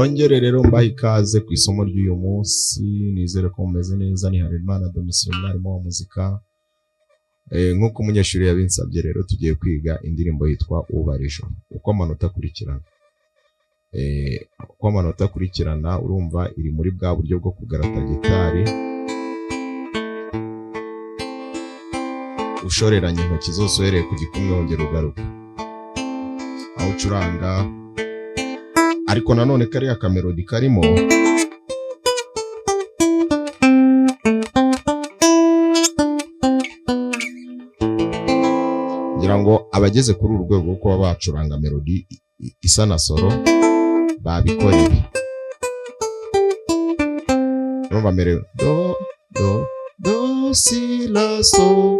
nongere rero mbaha ikaze ku isomo ry'uyu munsi, nizere ko mumeze neza. Ni Harerimana Domitien, umwarimu wa muzika. Nk'uko umunyeshuri yabinsabye rero tugiye kwiga indirimbo yitwa Ubarijo. Uko amanota akurikirana, urumva iri muri bwa buryo bwo kugarata gitari ushoreranya intoki zose uhereye ku gikumwe wongera ugaruka aho ucuranga, ariko nanone kariya kamelodi karimo ngira ngo abageze kuri uru rwego rwo kuba bacuranga melodi isa na solo babikoreye. Urumva merewe do do do si la so,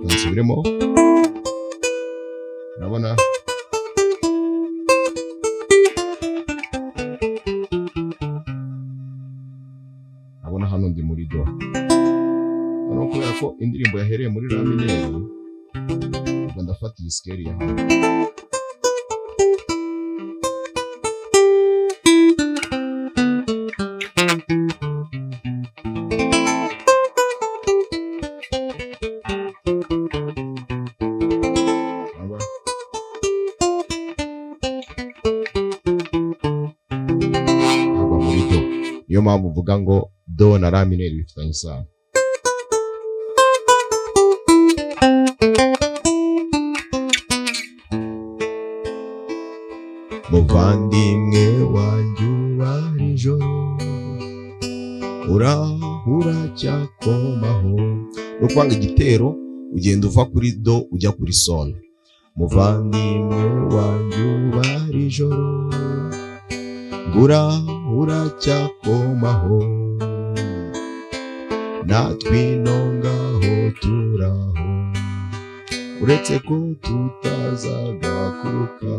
nsubiremo. Urabona hano ndi muri do, noneho kubera ko indirimbo yahereye muri la mineri, ubwo ndafata iyi scale ya hano, agwa muri do. Niyo mpamvu uvuga ngo do na la mineri bifitanye isano. Muvandimwe wanjye ubara ijoro, urahura cyakomaho. Ni ukwanga igitero ugenda uva kuri do ujya kuri sol. Muvandimwe wanjye ubara ijoro, urahura cyakomaho. Natwe ino ngaho turaho, uretse ko tutazagakuka.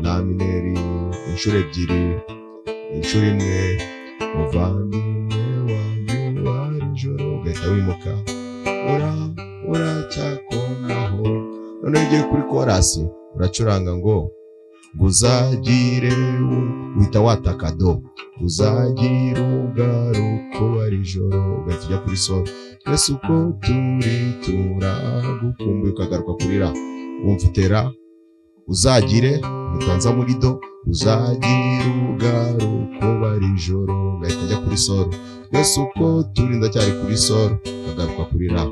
La mineri inshuro ebyiri, inshuro imwe. Muvandimwe wanjye ubara ijoro, ugahita wimuka uracyakomaho. Noneho ugiye kuri korasi uracuranga ngo uzagire, uhita wataka do, uzagire ugaruka ubara ijoro, ugahita ujya kuri sol. Twese uko turi turagukumbuye, ukagaruka kuri la. Wumva la, uzagire ukanza muri do, uzagire ugaruka ubara ijoro, ugahita ujya kuri sol. Twese uko turi, ndacyari kuri sol, ukagaruka kuri la.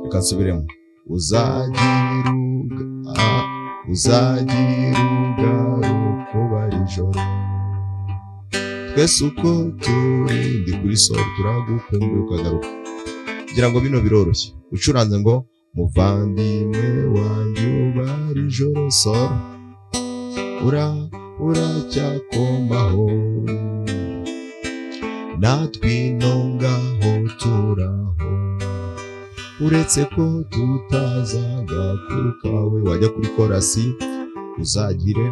Reka nsubiremo. Uzagire ugaruka ubara ijoro, twese uko turi, ndi kuri sol, turagukumbuye, ukagaruka. Ngira ngo bino biroroshye. Ucuranze ngo muvandimwe wanjye ubara ijoro, sol, uracyakomaho. Natwe ino ngaho turaho, uretse ko tutazagakuka. We wajya kuri korasi, uzagire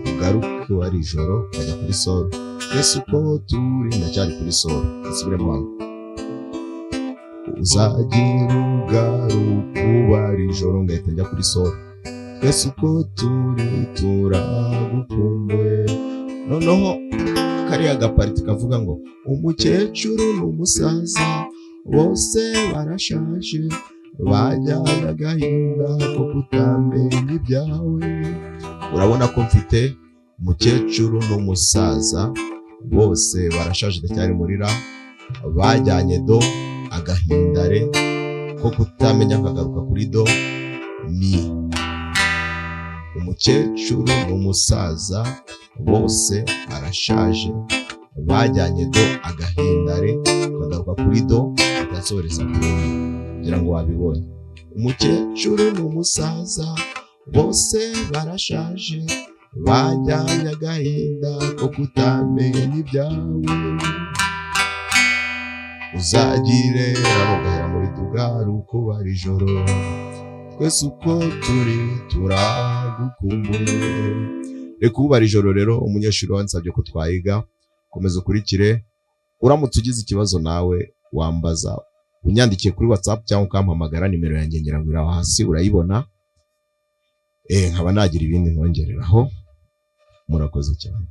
ugaruke ubara ijoro, wajya kuri sol. Twese uko turi, ndacyari kuri sol. Nsubiremo hano. Uzagire ugaruka ubara ijoro, ngahita njya kuri sol. Twese uko turi turagukumbuye. Noneho kariya gapariti kavuga ngo umukecuru n'umusaza bose barashaje, bajyanye agahinda ko kutamenya ibyawe. Urabona ko mfite umukecuru n'umusaza bose barashaje, ndacyari muri la. Bajyanye do, agahindare ko kutamenya, akagaruka kuri do, mi. Umukecuru n'umusaza bose barashaje, bajyanye do, agahindare, akagaruka kuri do, agasoreza kuri mi. Ngira ngo wabibonye. Umukecuru n'umusaza bose barashaje, bajyanye agahinda ko kutamenya ibyawe. Uzagire urabogahera muri tugaruka ubara ijoro, twese uko turi turagukumbuye. Reka ubara ijoro rero umunyeshuri wansabye ko twayiga, komeza ukurikire uramutse ugize ikibazo nawe wambaza, unyandikiye kuri WhatsApp cyangwa ukampamagara, nimero yanjye ngira ngo iri aho hasi urayibona. Nkaba nagira ibindi nkongereraho. Murakoze cyane.